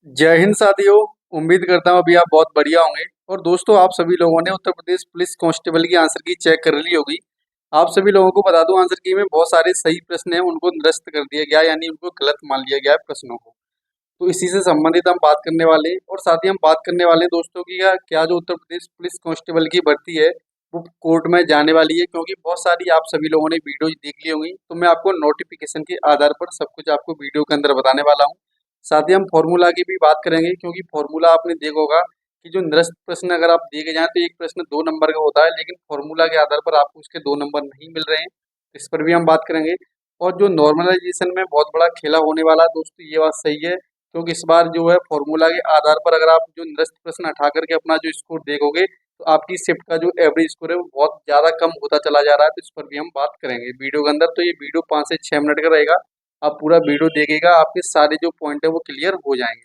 जय हिंद साथियों। उम्मीद करता हूँ अभी आप बहुत बढ़िया होंगे। और दोस्तों, आप सभी लोगों ने उत्तर प्रदेश पुलिस कांस्टेबल की आंसर की चेक कर ली होगी। आप सभी लोगों को बता दूं, आंसर की में बहुत सारे सही प्रश्न हैं, उनको निरस्त कर दिया गया, यानी उनको गलत मान लिया गया है प्रश्नों को। तो इसी से संबंधित हम बात करने वाले हैं। और साथ ही हम बात करने वाले हैं दोस्तों की क्या जो उत्तर प्रदेश पुलिस कांस्टेबल की भर्ती है वो कोर्ट में जाने वाली है, क्योंकि बहुत सारी आप सभी लोगों ने वीडियो देख ली होंगी। तो मैं आपको नोटिफिकेशन के आधार पर सब कुछ आपको वीडियो के अंदर बताने वाला हूँ। साथ ही हम फॉर्मूला की भी बात करेंगे, क्योंकि फॉर्मूला आपने देखा होगा कि जो निरस्त प्रश्न अगर आप देखे जाएं तो एक प्रश्न 2 नंबर का होता है, लेकिन फॉर्मूला के आधार पर आपको उसके 2 नंबर नहीं मिल रहे हैं। इस पर भी हम बात करेंगे। और जो नॉर्मलाइजेशन में बहुत बड़ा खेला होने वाला है दोस्तों, ये बात सही है, क्योंकि इस बार जो है फॉर्मूला के आधार पर अगर आप जो निरस्त प्रश्न हटा करके अपना जो स्कोर देखोगे तो आपकी शिफ्ट का जो एवरेज स्कोर है वो बहुत ज़्यादा कम होता चला जा रहा है। तो इस पर भी हम बात करेंगे वीडियो के अंदर। तो ये वीडियो 5 से 6 मिनट का रहेगा। आप पूरा वीडियो देखिएगा, आपके सारे जो पॉइंट है वो क्लियर हो जाएंगे।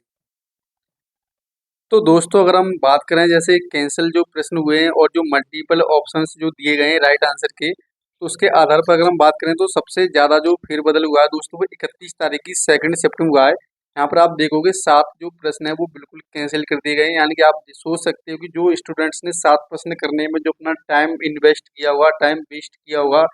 तो दोस्तों, अगर हम बात करें जैसे कैंसिल जो प्रश्न हुए हैं और जो मल्टीपल ऑप्शंस जो दिए गए हैं राइट आंसर के, तो उसके आधार पर अगर हम बात करें तो सबसे ज़्यादा जो फेरबदल हुआ है दोस्तों वो 31 तारीख की 2 सितंबर हुआ है। यहाँ पर आप देखोगे 7 जो प्रश्न है वो बिल्कुल कैंसिल कर दिए गए हैं। यानी कि आप सोच सकते हो कि जो स्टूडेंट्स ने 7 प्रश्न करने में जो अपना टाइम इन्वेस्ट किया हुआ, टाइम वेस्ट किया होगा,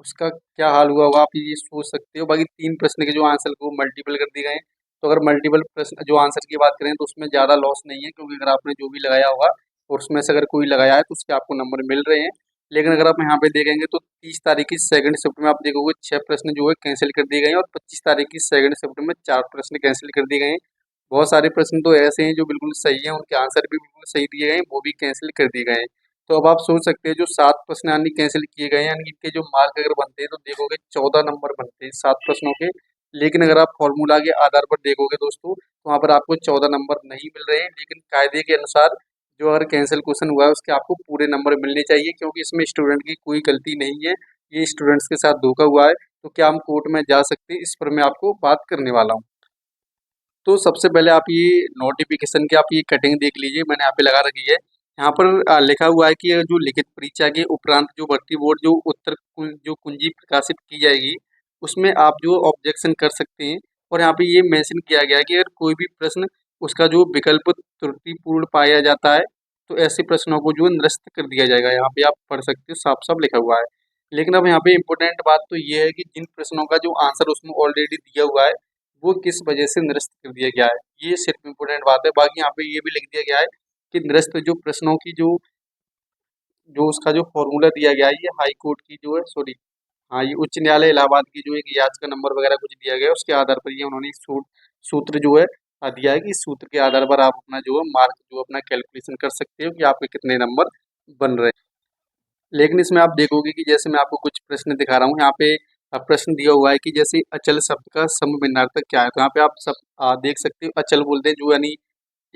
उसका क्या हाल हुआ होगा, आप ये सोच सकते हो। बाकी 3 प्रश्न के जो आंसर को मल्टीपल कर दिए गए हैं। तो अगर मल्टीपल प्रश्न जो आंसर की बात करें तो उसमें ज़्यादा लॉस नहीं है, क्योंकि अगर आपने जो भी लगाया होगा और उसमें से अगर कोई लगाया है तो उसके आपको नंबर मिल रहे हैं। लेकिन अगर आप यहाँ पे देखेंगे तो 30 तारीख की 2 शिफ्ट में आप देखोगे 6 प्रश्न जो है कैंसिल कर दिए गए हैं, और 25 तारीख की 2 शिफ्ट में 4 प्रश्न कैंसिल कर दिए गए हैं। बहुत सारे प्रश्न तो ऐसे हैं जो बिल्कुल सही हैं, उनके आंसर भी बिल्कुल सही दिए गए हैं, वो भी कैंसिल कर दिए गए हैं। तो अब आप सोच सकते हैं जो 7 प्रश्न यानी कैंसिल किए गए हैं, यानी इनके जो मार्क अगर बनते हैं तो देखोगे 14 नंबर बनते हैं 7 प्रश्नों के। लेकिन अगर आप फॉर्मूला के आधार पर देखोगे दोस्तों तो वहाँ पर आपको 14 नंबर नहीं मिल रहे हैं। लेकिन कायदे के अनुसार जो अगर कैंसिल क्वेश्चन हुआ है उसके आपको पूरे नंबर मिलने चाहिए, क्योंकि इसमें स्टूडेंट की कोई गलती नहीं है, ये स्टूडेंट्स के साथ धोखा हुआ है। तो क्या हम कोर्ट में जा सकते हैं, इस पर मैं आपको बात करने वाला हूँ। तो सबसे पहले आप ये नोटिफिकेशन की आप ये कटिंग देख लीजिए, मैंने यहाँ पे लगा रखी है। यहाँ पर लिखा हुआ है कि ये जो लिखित परीक्षा के उपरांत जो भर्ती बोर्ड जो जो कुंजी प्रकाशित की जाएगी उसमें आप जो ऑब्जेक्शन कर सकते हैं। और यहाँ पे ये मेंशन किया गया है कि अगर कोई भी प्रश्न उसका जो विकल्प त्रुटिपूर्ण पाया जाता है तो ऐसे प्रश्नों को जो है निरस्त कर दिया जाएगा। यहाँ पे आप पढ़ सकते हो, साफ साफ लिखा हुआ है। लेकिन अब यहाँ पे इम्पोर्टेंट बात तो ये है कि जिन प्रश्नों का जो आंसर उसमें ऑलरेडी दिया हुआ है वो किस वजह से निरस्त कर दिया गया है, ये सिर्फ इम्पोर्टेंट बात है। बाकी यहाँ पे ये भी लिख दिया गया है कि निरस्त जो प्रश्नों की जो जो उसका जो फॉर्मूला दिया गया है ये हाई कोर्ट की जो है, सॉरी, हाँ, ये उच्च न्यायालय इलाहाबाद की जो एक याचिका नंबर वगैरह कुछ दिया गया है उसके आधार पर ये उन्होंने सूत्र जो है दिया है कि इस सूत्र के आधार पर आप अपना जो है मार्क जो अपना कैलकुलेशन कर सकते हो कि आपके कितने नंबर बन रहे हैं। लेकिन इसमें आप देखोगे कि जैसे मैं आपको कुछ प्रश्न दिखा रहा हूँ यहाँ पे, प्रश्न दिया हुआ है कि जैसे अचल शब्द का समविन्यार्थक क्या है। तो यहाँ पे आप सब देख सकते हो, अचल बोलते हैं जो यानी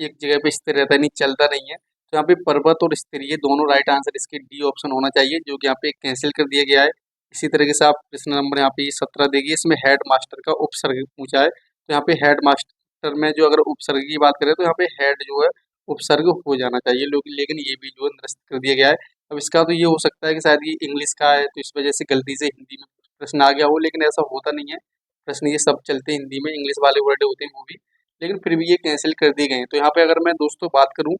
एक जगह पे स्थिर रहता है, नहीं चलता नहीं है। तो यहाँ पे पर्वत और स्तरीय दोनों राइट आंसर, इसके डी ऑप्शन होना चाहिए, जो कि यहाँ पे कैंसिल कर दिया गया है। इसी तरीके से आप प्रश्न नंबर यहाँ पे 17 देखिए, इसमें हेड मास्टर का उपसर्ग पूछा है। तो यहाँ पे हेड मास्टर में जो अगर उपसर्ग की बात करें तो यहाँ पे हेड जो है उपसर्ग हो जाना चाहिए, लेकिन ये भी जो है निरस्त कर दिया गया है। अब इसका तो ये हो सकता है कि शायद ये इंग्लिश का है तो इस वजह से गलती से हिंदी में प्रश्न आ गया हो, लेकिन ऐसा होता नहीं है। प्रश्न ये सब चलते हैं हिंदी में, इंग्लिश वाले वर्ड होते हैं वो भी, लेकिन फिर भी ये कैंसिल कर दिए गए हैं। तो यहाँ पे अगर मैं दोस्तों बात करूँ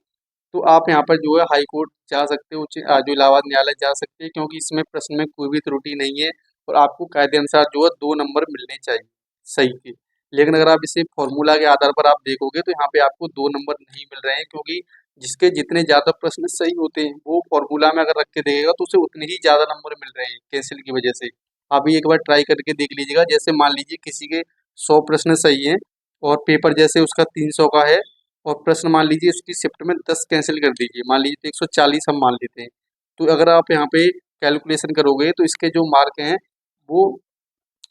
तो आप यहाँ पर जो है हाई कोर्ट जा सकते हो, जो इलाहाबाद न्यायालय जा सकते हैं, क्योंकि इसमें प्रश्न में कोई भी त्रुटि नहीं है और आपको कायदे अनुसार जो है 2 नंबर मिलने चाहिए सही के। लेकिन अगर आप इसे फॉर्मूला के आधार पर आप देखोगे तो यहाँ पे आपको 2 नंबर नहीं मिल रहे हैं, क्योंकि जिसके जितने ज़्यादा प्रश्न सही होते हैं वो फॉर्मूला में अगर रख के देगा तो उसे उतने ही ज़्यादा नंबर मिल रहे हैं कैंसिल की वजह से। आप भी एक बार ट्राई करके देख लीजिएगा। जैसे मान लीजिए किसी के 100 प्रश्न सही हैं और पेपर जैसे उसका 300 का है, और प्रश्न मान लीजिए उसकी शिफ्ट में 10 कैंसिल कर दीजिए, मान लीजिए तो 140 हम मान लेते हैं। तो अगर आप यहाँ पे कैलकुलेशन करोगे तो इसके जो मार्क हैं वो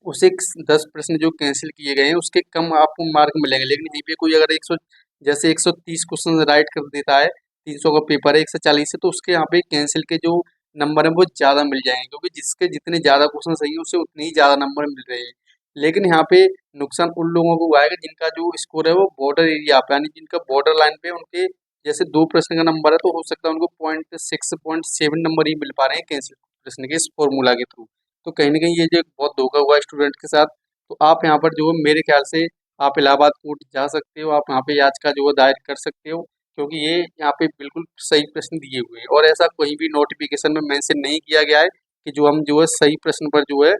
उसे 10 प्रश्न जो कैंसिल किए गए हैं उसके कम आपको मार्क मिलेंगे। लेकिन यहीं पे कोई अगर 100 जैसे 130 क्वेश्चन राइट कर देता है, 300 का पेपर है 140 से, तो उसके यहाँ पे कैंसिल के जो नंबर है वो ज़्यादा मिल जाएंगे, क्योंकि जिसके जितने ज़्यादा क्वेश्चन सही है उसे उतने ही ज़्यादा नंबर मिल रहे हैं। लेकिन यहाँ पे नुकसान उन लोगों को हुआ है कि जिनका जो स्कोर है वो बॉर्डर एरिया पे, यानी जिनका बॉर्डर लाइन पे उनके जैसे 2 प्रश्न का नंबर है तो हो सकता है उनको 0.6 0.7 नंबर ही मिल पा रहे हैं कैंसिल प्रश्न के इस फॉर्मूला के थ्रू। तो कहीं न कहीं ये जो एक बहुत धोखा हुआ है स्टूडेंट के साथ। तो आप यहाँ पर जो है मेरे ख्याल से आप इलाहाबाद कोर्ट जा सकते हो, आप यहाँ पे याचिका जो है दायर कर सकते हो, क्योंकि ये यहाँ पे बिल्कुल सही प्रश्न दिए हुए हैं और ऐसा कहीं भी नोटिफिकेशन में मेंशन नहीं किया गया है कि जो हम जो है सही प्रश्न पर जो है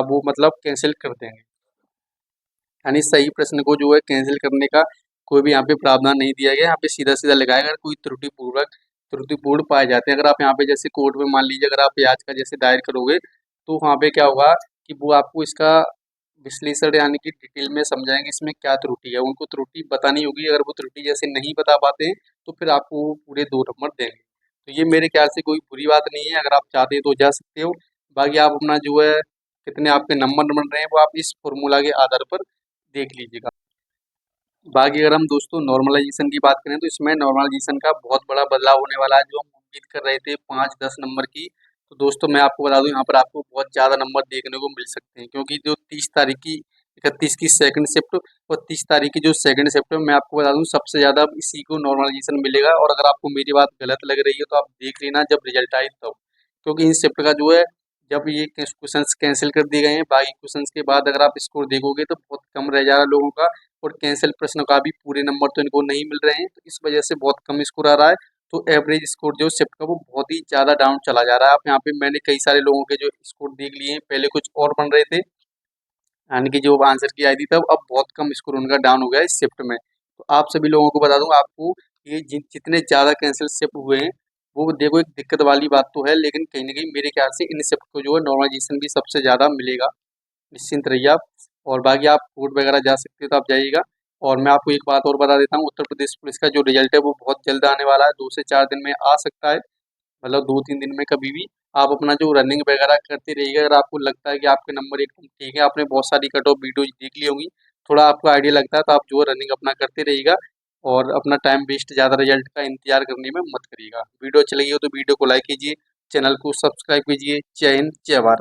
वो मतलब कैंसिल कर देंगे। यानी सही प्रश्न को जो है कैंसिल करने का कोई भी यहाँ पे प्रावधान नहीं दिया गया है। यहाँ पे सीधा सीधा लिखा है अगर कोई त्रुटिपूर्ण पाए जाते हैं। अगर आप यहाँ पे जैसे कोर्ट में मान लीजिए अगर आप याचिका जैसे दायर करोगे तो वहाँ पे क्या होगा कि वो आपको इसका विश्लेषण यानी कि डिटेल में समझाएंगे इसमें क्या त्रुटि है, उनको त्रुटि बतानी होगी। अगर वो त्रुटि जैसे नहीं बता पाते हैं तो फिर आपको वो पूरे 2 नंबर देंगे। तो ये मेरे ख्याल से कोई बुरी बात नहीं है, अगर आप चाहते हैं तो जा सकते हो। बाकी आप अपना जो है कितने आपके नंबर बन रहे हैं वो आप इस फॉर्मूला के आधार पर देख लीजिएगा। बाकी अगर हम दोस्तों नॉर्मलाइजेशन की बात करें तो इसमें नॉर्मलाइजेशन का बहुत बड़ा बदलाव होने वाला है, जो हम उम्मीद कर रहे थे 5-10 नंबर की। तो दोस्तों मैं आपको बता दूं यहाँ पर आपको बहुत ज़्यादा नंबर देखने को मिल सकते हैं, क्योंकि जो 30 तारीख की 31 की सेकंड शिफ्ट और 30 तारीख की जो सेकंड शिफ्ट है मैं आपको बता दूं सबसे ज़्यादा इसी को नॉर्मलाइजेशन मिलेगा। और अगर आपको मेरी बात गलत लग रही है तो आप देख लेना जब रिजल्ट आए तब, क्योंकि इन शिफ्ट का जो है जब ये क्वेश्चंस कैंसिल कर दिए गए हैं बाकी क्वेश्चंस के बाद अगर आप स्कोर देखोगे तो बहुत कम रह जा रहा है लोगों का, और कैंसिल प्रश्न का भी पूरे नंबर तो इनको नहीं मिल रहे हैं, तो इस वजह से बहुत कम स्कोर आ रहा है। तो एवरेज स्कोर जो शिफ्ट का वो बहुत ही ज़्यादा डाउन चला जा रहा है। आप यहाँ पे मैंने कई सारे लोगों के जो स्कोर देख लिए हैं, पहले कुछ और बन रहे थे यानी कि जो आंसर की आई थी तब, अब बहुत कम स्कोर उनका डाउन हो गया है इस शिफ्ट में। तो आप सभी लोगों को बता दूं आपको ये जितने ज़्यादा कैंसिल शिफ्ट हुए हैं वो देखो एक दिक्कत वाली बात तो है, लेकिन कहीं ना कहीं मेरे ख्याल से इन शिफ्ट को जो है नॉर्मलाइजेशन भी सबसे ज़्यादा मिलेगा। निश्चिंत रहिए आप। और बाकी आप कोर्ट वगैरह जा सकते हो तो आप जाइएगा। और मैं आपको एक बात और बता देता हूँ, उत्तर प्रदेश पुलिस का जो रिजल्ट है वो बहुत जल्द आने वाला है, 2 से 4 दिन में आ सकता है, मतलब 2-3 दिन में कभी भी। आप अपना जो रनिंग वगैरह करते रहिएगा, अगर आपको लगता है कि आपके नंबर एकदम ठीक है, आपने बहुत सारी कट ऑफ वीडियो देख ली होंगी, थोड़ा आपको आइडिया लगता है तो आप जो है रनिंग अपना करते रहिएगा और अपना टाइम वेस्ट ज़्यादा रिजल्ट का इंतजार करने में मत करिएगा। वीडियो अच्छी लगी हो तो वीडियो को लाइक कीजिए, चैनल को सब्सक्राइब कीजिए। जय हिंद, जय भारत।